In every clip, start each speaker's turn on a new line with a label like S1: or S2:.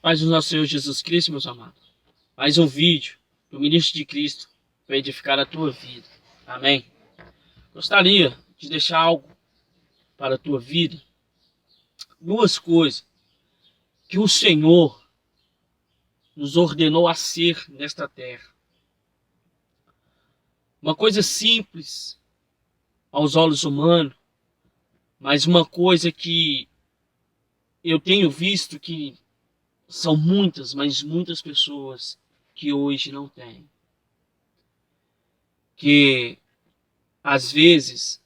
S1: Paz do nosso Senhor Jesus Cristo, meus amados. Mais um vídeo do Ministro de Cristo para edificar a tua vida. Amém. Gostaria de deixar algo para a tua vida. Duas coisas que o Senhor nos ordenou a ser nesta terra. Uma coisa simples aos olhos humanos, mas uma coisa que eu tenho visto que são muitas, mas muitas pessoas que hoje não têm. Que às vezes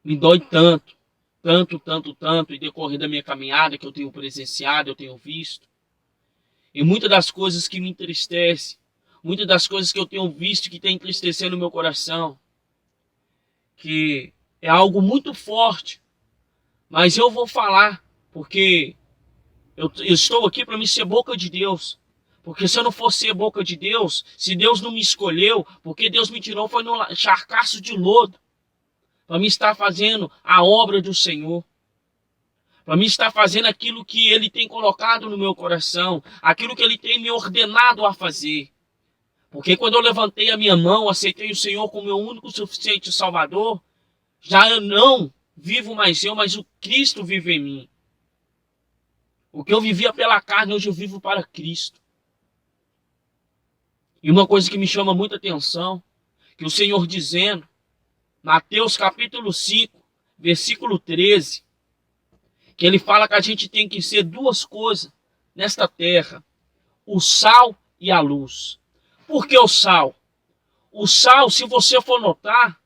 S1: me dói tanto, em decorrer da minha caminhada que eu tenho presenciado, eu tenho visto. E muitas das coisas que me entristecem, muitas das coisas que eu tenho visto que tem entristecido o meu coração, que é algo muito forte, mas eu vou falar, porque eu estou aqui para me ser boca de Deus. Porque se eu não fosse ser boca de Deus, se Deus não me escolheu, porque Deus me tirou foi no charcaço de lodo, para me estar fazendo a obra do Senhor, para me estar fazendo aquilo que Ele tem colocado no meu coração, aquilo que Ele tem me ordenado a fazer. Porque quando eu levantei a minha mão, aceitei o Senhor como meu único suficiente Salvador, já eu não vivo mais eu, mas o Cristo vive em mim. O que eu vivia pela carne, hoje eu vivo para Cristo. E uma coisa que me chama muita atenção, que o Senhor dizendo, Mateus capítulo 5, versículo 13, que Ele fala que a gente tem que ser duas coisas nesta terra, o sal e a luz. Por que o sal? O sal, se você for notar,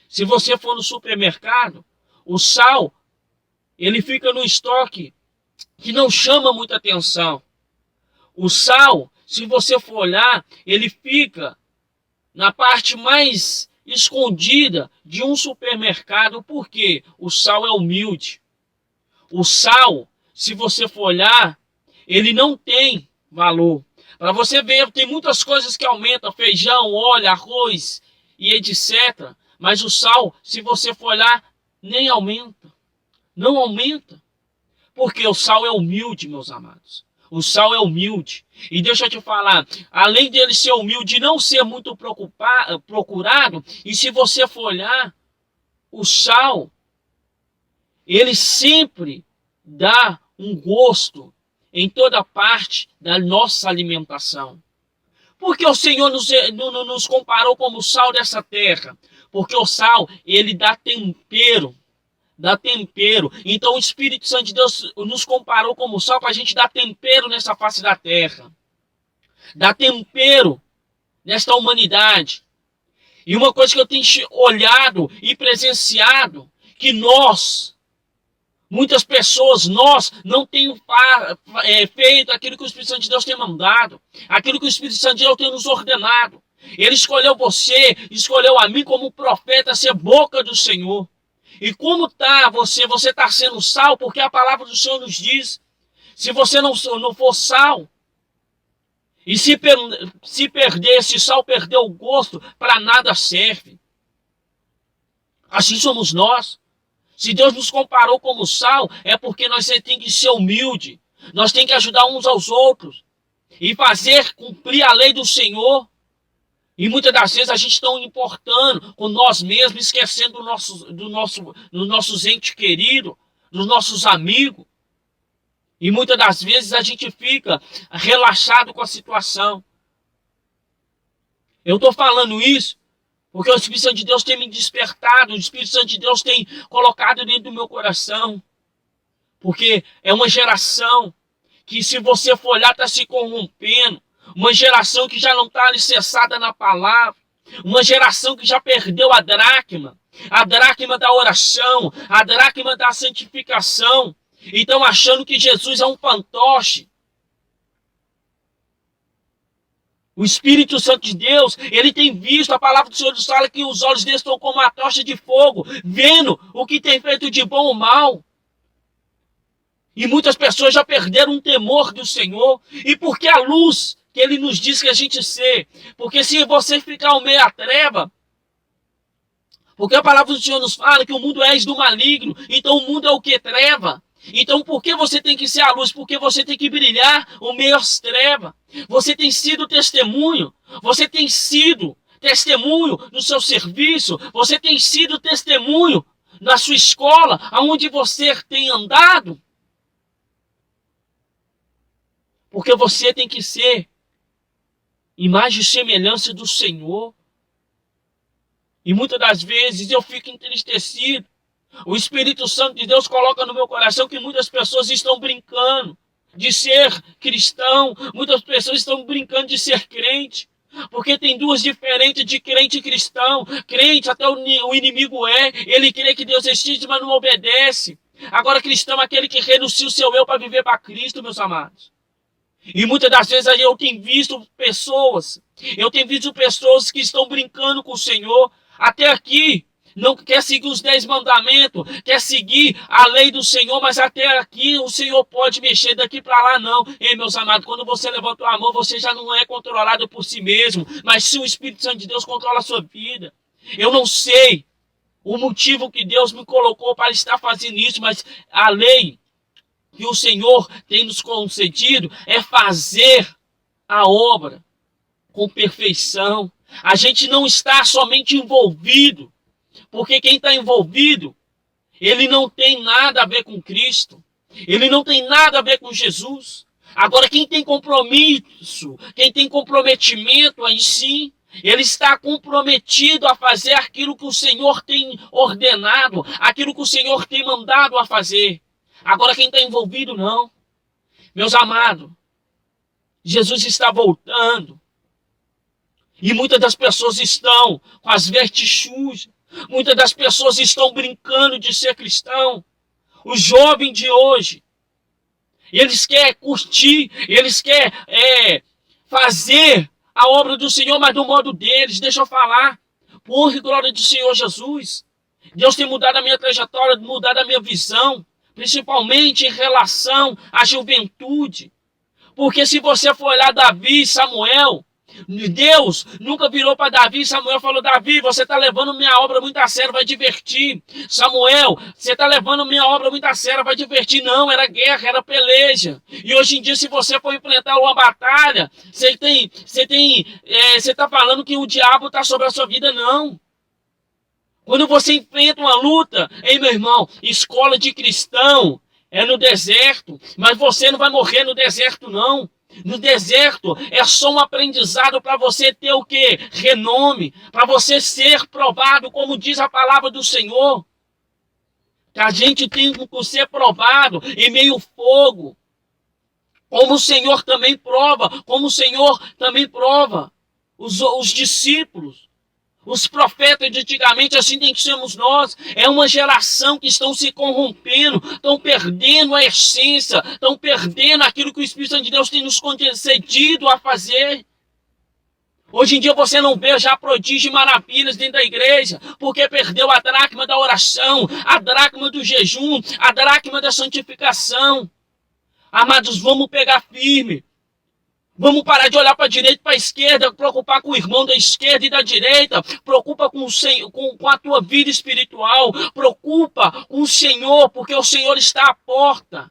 S1: se você for no supermercado, o sal, ele fica no estoque que não chama muita atenção. O sal, se você for olhar, ele fica na parte mais escondida de um supermercado. Por quê? O sal é humilde. O sal, se você for olhar, ele não tem valor. Para você ver, tem muitas coisas que aumentam, feijão, óleo, arroz e etc. Mas o sal, se você for olhar, nem aumenta. Não aumenta. Porque o sal é humilde, meus amados. O sal é humilde. E deixa eu te falar, além dele ser humilde e não ser muito procurado, e se você for olhar, o sal, ele sempre dá um gosto em toda parte da nossa alimentação. Porque o Senhor nos comparou como o sal dessa terra? Porque o sal, ele dá tempero. Então o Espírito Santo de Deus nos comparou como sal para a gente dar tempero nessa face da terra. Dar tempero nesta humanidade. E uma coisa que eu tenho olhado e presenciado, que muitas pessoas, nós não temos feito aquilo que o Espírito Santo de Deus tem mandado, aquilo que o Espírito Santo de Deus tem nos ordenado. Ele escolheu você, escolheu a mim como profeta, ser boca do Senhor. E como está você? Você está sendo sal, porque a palavra do Senhor nos diz, se você não for sal, e se perder, esse sal perder o gosto, para nada serve. Assim somos nós. Se Deus nos comparou como sal, é porque nós temos que ser humilde. Nós temos que ajudar uns aos outros. E fazer cumprir a lei do Senhor. E muitas das vezes a gente está importando com nós mesmos, esquecendo dos nossos entes queridos, dos nossos amigos. E muitas das vezes a gente fica relaxado com a situação. Eu estou falando isso porque o Espírito Santo de Deus tem me despertado, o Espírito Santo de Deus tem colocado dentro do meu coração. Porque é uma geração que, se você for olhar, está se corrompendo. Uma geração que já não está alicerçada na palavra. Uma geração que já perdeu a dracma da oração, a dracma da santificação. E estão achando que Jesus é um fantoche. O Espírito Santo de Deus, ele tem visto, a palavra do Senhor nos fala que os olhos deles estão como uma tocha de fogo, vendo o que tem feito de bom ou mal. E muitas pessoas já perderam um temor do Senhor. E porque a luz que Ele nos diz que a gente ser. Porque se você ficar ao meio da treva, porque a palavra do Senhor nos fala que o mundo é do maligno. Então o mundo é o que? Treva. Então por que você tem que ser a luz? Porque você tem que brilhar o meio às trevas. Você tem sido testemunho. Você tem sido testemunho no seu serviço. Você tem sido testemunho na sua escola, aonde você tem andado. Porque você tem que ser imagem e semelhança do Senhor. E muitas das vezes eu fico entristecido. O Espírito Santo de Deus coloca no meu coração que muitas pessoas estão brincando de ser cristão. Muitas pessoas estão brincando de ser crente. Porque tem duas diferentes de crente e cristão. Crente, até o inimigo ele crê que Deus existe, mas não obedece. Agora cristão é aquele que renuncia o seu eu para viver para Cristo, meus amados. E muitas das vezes eu tenho visto pessoas que estão brincando com o Senhor. Até aqui, não quer seguir os 10 mandamentos, quer seguir a lei do Senhor, mas até aqui o Senhor pode mexer, daqui para lá não. Ei, meus amados, quando você levanta o amor, você já não é controlado por si mesmo, mas se o Espírito Santo de Deus controla a sua vida. Eu não sei o motivo que Deus me colocou para estar fazendo isso, mas a lei que o Senhor tem nos concedido é fazer a obra com perfeição. A gente não está somente envolvido, porque quem está envolvido, ele não tem nada a ver com Cristo, ele não tem nada a ver com Jesus. Agora, quem tem compromisso, quem tem comprometimento, aí sim, ele está comprometido a fazer aquilo que o Senhor tem ordenado, aquilo que o Senhor tem mandado a fazer. Agora quem está envolvido não. Meus amados, Jesus está voltando. E muitas das pessoas estão com as vestes sujas. Muitas das pessoas estão brincando de ser cristão. Os jovens de hoje, eles querem curtir, eles querem fazer a obra do Senhor, mas do modo deles. Deixa eu falar. Por honra e glória do Senhor Jesus. Deus tem mudado a minha trajetória, mudado a minha visão. Principalmente em relação à juventude. Porque se você for olhar Davi e Samuel, Deus nunca virou para Davi e Samuel falou: Davi, você está levando minha obra muito a sério, vai divertir. Samuel, você está levando minha obra muito a sério, vai divertir. Não, era guerra, era peleja. E hoje em dia, se você for enfrentar uma batalha, você está falando que o diabo está sobre a sua vida, não. Quando você enfrenta uma luta, ei meu irmão, escola de cristão é no deserto, mas você não vai morrer no deserto não. No deserto é só um aprendizado para você ter o quê? Renome, para você ser provado, como diz a palavra do Senhor. Que a gente tem que ser provado em meio ao fogo. Como o Senhor também prova, os discípulos. Os profetas de antigamente, assim tem que sermos nós. É uma geração que estão se corrompendo, estão perdendo a essência, estão perdendo aquilo que o Espírito Santo de Deus tem nos concedido a fazer. Hoje em dia você não vê já prodígios e maravilhas dentro da igreja, porque perdeu a dracma da oração, a dracma do jejum, a dracma da santificação. Amados, vamos pegar firme. Vamos parar de olhar para a direita e para a esquerda, preocupar com o irmão da esquerda e da direita, preocupa com a tua vida espiritual, preocupa com o Senhor, porque o Senhor está à porta.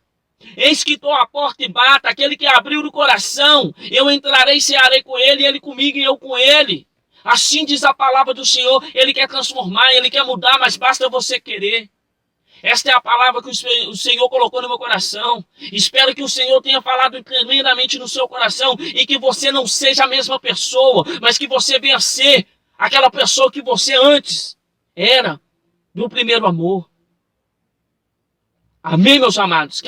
S1: Eis que estou à porta e bata, aquele que abriu o coração, eu entrarei e cearei com ele, ele comigo e eu com ele. Assim diz a palavra do Senhor, ele quer transformar, ele quer mudar, mas basta você querer. Esta é a palavra que o Senhor colocou no meu coração. Espero que o Senhor tenha falado tremendamente no seu coração e que você não seja a mesma pessoa, mas que você venha ser aquela pessoa que você antes era, do primeiro amor. Amém, meus amados?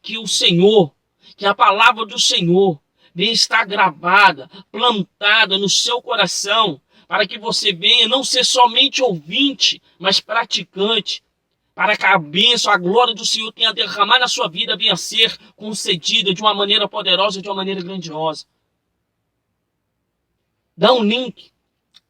S1: Que o Senhor, que a palavra do Senhor venha estar gravada, plantada no seu coração, para que você venha não ser somente ouvinte, mas praticante. Para que a bênção, a glória do Senhor tenha derramado na sua vida, venha ser concedida de uma maneira poderosa, de uma maneira grandiosa. Dá um link,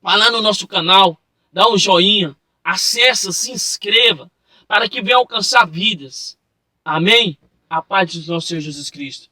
S1: vai lá no nosso canal, dá um joinha, acessa, se inscreva, para que venha alcançar vidas. Amém? A paz do nosso Senhor Jesus Cristo.